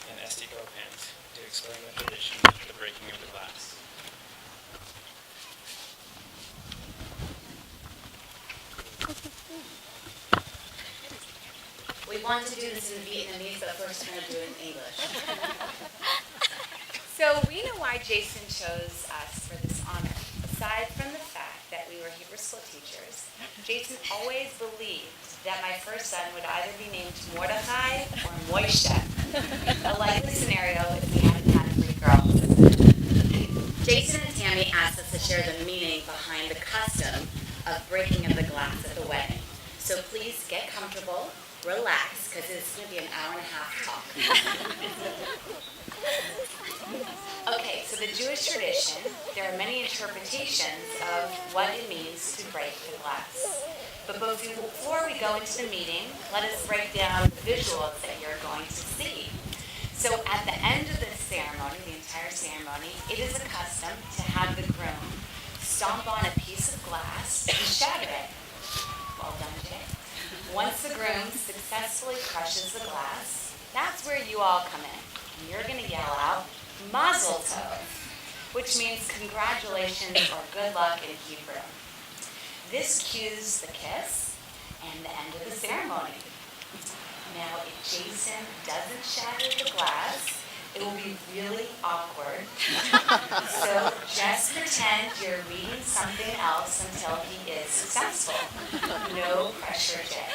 and Esty Gopant to explain the tradition of the breaking of the glass. We want to do this in Vietnamese, but first we're going to do it in English. So we know why Jason chose us for this honor. Aside from the fact that we were Hebrew school teachers, Jason always believed that my first son would either be named Mordecai or Moishe. A likely scenario if we hadn't had a Greek girl. Jason and Tammy asked us to share the meaning behind the custom of breaking of the glass at the wedding. So please get comfortable, relax, because it's going to be an hour and a half talk. Okay, so the Jewish tradition, there are many interpretations of what it means to break the glass. But before we go into the meeting, let us break down the visuals that you're going to see. So at the end of the ceremony, the entire ceremony, it is a custom to have the groom stomp on a piece of glass and shatter it. Well done, Jay. Once the groom successfully crushes the glass, that's where you all come in. And you're going to yell out, Mazel Tov, which means congratulations or good luck in Hebrew. This cues the kiss and the end of the ceremony. Now, if Jason doesn't shatter the glass, it will be really awkward. So just pretend you're reading something else until he is successful. No pressure, Jay.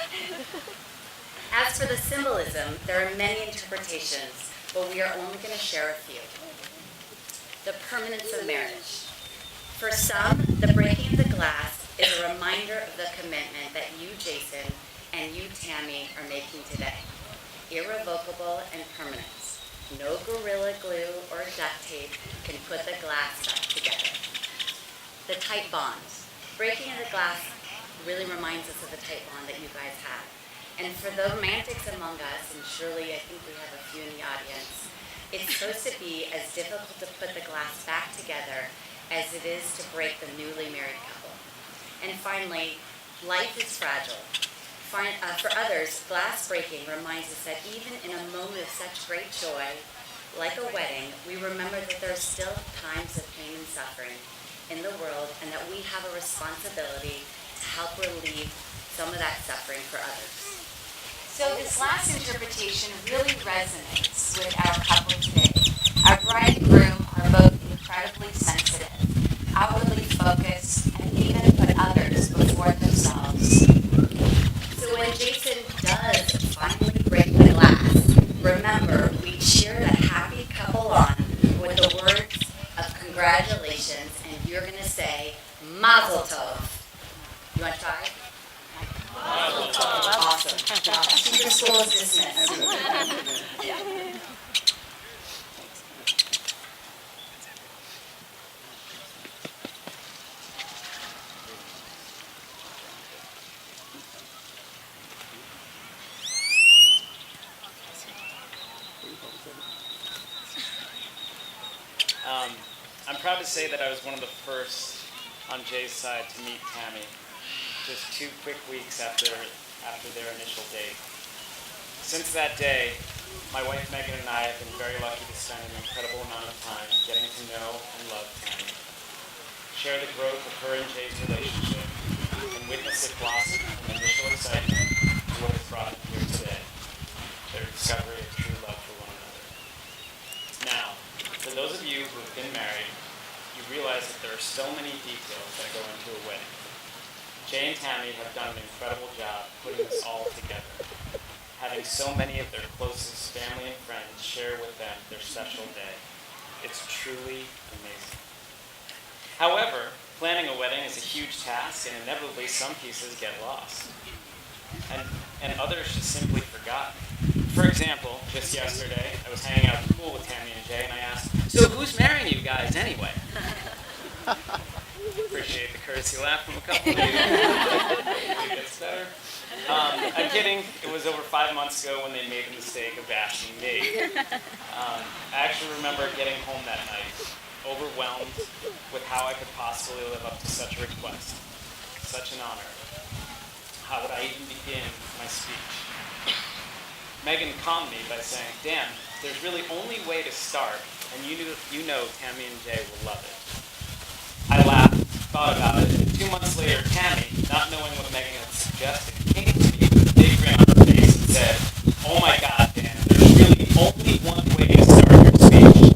As for the symbolism, there are many interpretations, but we are only going to share a few. The permanence of marriage. For some, the breaking of the glass is a reminder of the commitment that you, Jason, and you, Tammy, are making today. Irrevocable and permanent. No Gorilla Glue or duct tape can put the glass back together. The tight bond. Breaking of the glass really reminds us of the tight bond that you guys have. And for the romantics among us, and surely I think we have a few in the audience, it's supposed to be as difficult to put the glass back together as it is to break the newly married couple. And finally, life is fragile. For others, glass breaking reminds us that even in a moment of such great joy, like a wedding, we remember that there are still times of pain and suffering in the world and that we have a responsibility to help relieve some of that suffering for others. So this last interpretation really resonates with our couple today. Our bride and groom are both incredibly sensitive, outwardly focused, and even put others before themselves. So when Jason does finally break the glass, remember, we cheer that happy couple on with the words of congratulations, and you're going to say, Mazel Tov. You want to try? Mazel Tov. Awesome. Secret school is dismissed. I'm proud to say that I was one of the first on Jay's side to meet Tammy, just 2 quick weeks after their initial date. Since that day, my wife Megan and I have been very lucky to spend an incredible amount of time getting to know and love Tammy, share the growth of her and Jay's relationship, and witness it blossom from initial excitement to what has brought them here today, their discovery of true love for one another. Now, for those of you who have been married, you realize that there are so many details that go into a wedding. Jay and Tammy have done an incredible job putting this all together, having so many of their closest family and friends share with them their special day. It's truly amazing. However, planning a wedding is a huge task, and inevitably some pieces get lost, and others just simply forgotten. For example, just yesterday, I was hanging out at the pool with Tammy and Jay, and I asked, "So who's marrying you guys anyway?" Appreciate the courtesy laugh from a couple of you. Hopefully it gets better. I'm kidding. It was over 5 months ago when they made the mistake of asking me. I actually remember getting home that night, overwhelmed with how I could possibly live up to such a request, such an honor. How would I even begin my speech? Megan calmed me by saying, "Dan, there's really only way to start, and you know Tammy and Jay will love it." I laughed, thought about it, and 2 months later, Tammy, not knowing what Megan had suggested, came to me with a big grin on her face and said, "Oh my God, Dan, there's really only one way to start your speech."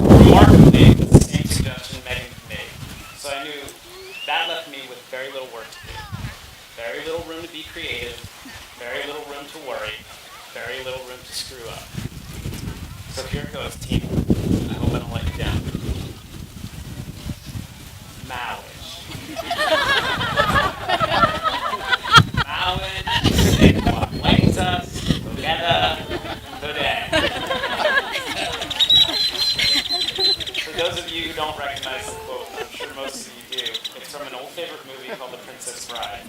Remarkably, it was the same suggestion Megan had made, so I knew that left me with very little work to do. Very little room to be creative, very little room to worry, very little room to screw up. So here it goes, team. I hope I don't let you down. Marriage. Marriage is what brings us together today. For those of you who don't recognize the quote, I'm sure most of you do, it's from an old favorite movie called The Princess Bride.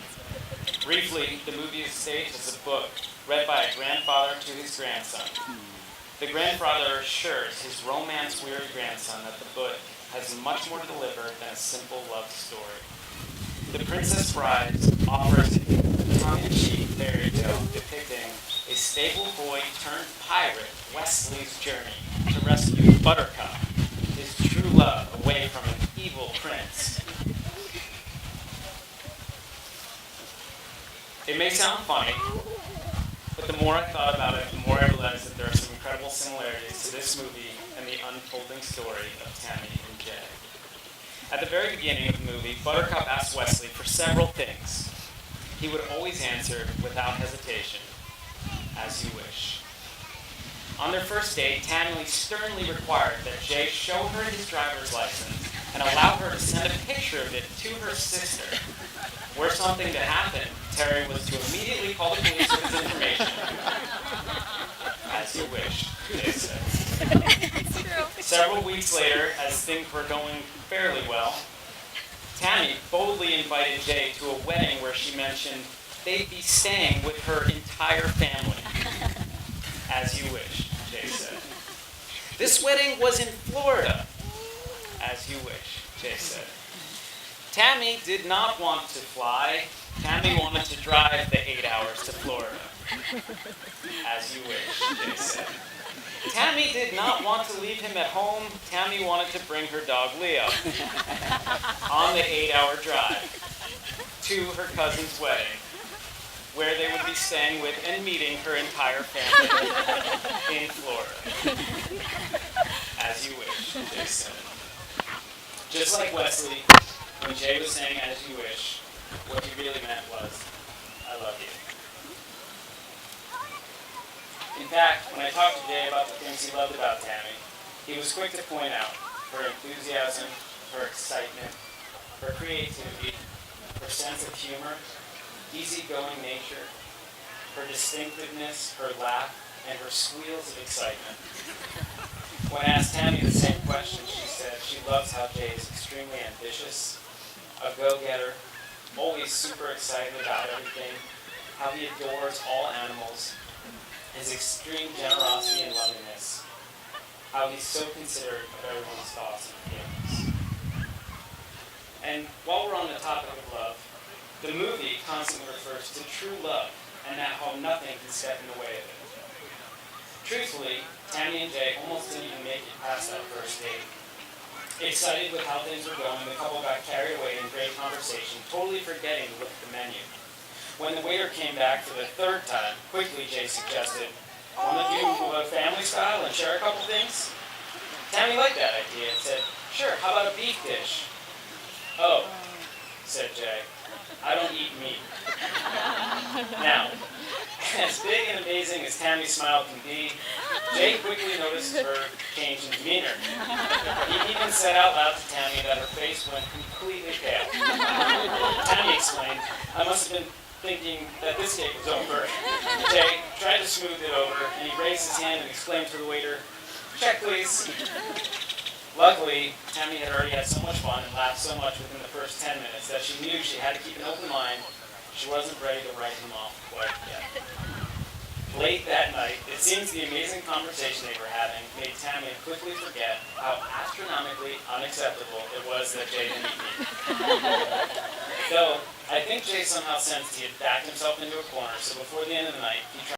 Briefly, the movie is staged as a book read by a grandfather to his grandson. The grandfather assures his romance-weary grandson that the book has much more to deliver than a simple love story. The Princess Bride offers a tongue-in-cheek fairy tale depicting a stable boy turned pirate Wesley's journey to rescue Buttercup, his true love, away from an evil prince. It may sound funny, but the more I thought about it, the more I realized that there are some incredible similarities to this movie and the unfolding story of Tammy and Jay. At the very beginning of the movie, Buttercup asked Wesley for several things. He would always answer without hesitation, "As you wish." On their first date, Tammy sternly required that Jay show her his driver's license and allow her to send a picture of it to her sister. Were something to happen, Terry was to immediately call the police with his information. "As you wish," they said. Several weeks later, as things were going fairly well, Tammy boldly invited Jay to a wedding where she mentioned they'd be staying with her entire family. "As you wish," Jay said. This wedding was in Florida. "As you wish," Jay said. Tammy did not want to fly. Tammy wanted to drive the 8 hours to Florida. "As you wish," Jay said. Tammy did not want to leave him at home. Tammy wanted to bring her dog Leo on the 8-hour drive to her cousin's wedding, where they would be staying with and meeting her entire family in Florida. "As you wish," Jay said. Just like Wesley, when Jay was saying "as you wish," what he really meant was, "I love you." In fact, when I talked to Jay about the things he loved about Tammy, he was quick to point out her enthusiasm, her excitement, her creativity, her sense of humor, easygoing nature, her distinctiveness, her laugh, and her squeals of excitement. When I asked Tammy the same question, she said she loves how Jay is extremely ambitious, a go-getter, always super excited about everything, how he adores all animals, his extreme generosity and loveliness, how he's so considerate of everyone's thoughts and feelings. And while we're on the topic of love, the movie constantly refers to true love and how nothing can step in the way of it. Truthfully, Tammy and Jay almost didn't even make it past that first date. Excited with how things were going, the couple got carried away in great conversation, totally forgetting to look at the menu. When the waiter came back for the third time, quickly Jay suggested, "Want to do a family style and share a couple things?" Tammy liked that idea and said, "Sure, how about a beef dish?" "Oh," said Jay, "I don't eat meat." Now, as big and amazing as Tammy's smile can be, Jay quickly noticed her change in demeanor. He even said out loud to Tammy that her face went completely pale. Tammy explained, "I must have been thinking that this date was over." Jay tried to smooth it over, and he raised his hand and exclaimed to the waiter, "Check, please." Luckily, Tammy had already had so much fun and laughed so much within the first 10 minutes that she knew she had to keep an open mind. She wasn't ready to write him off quite yet. Late that night, it seems the amazing conversation they were having made Tammy quickly forget how astronomically unacceptable it was that Jay didn't eat meat. Though, I think Jay somehow sensed he had backed himself into a corner, so before the end of the night, he tried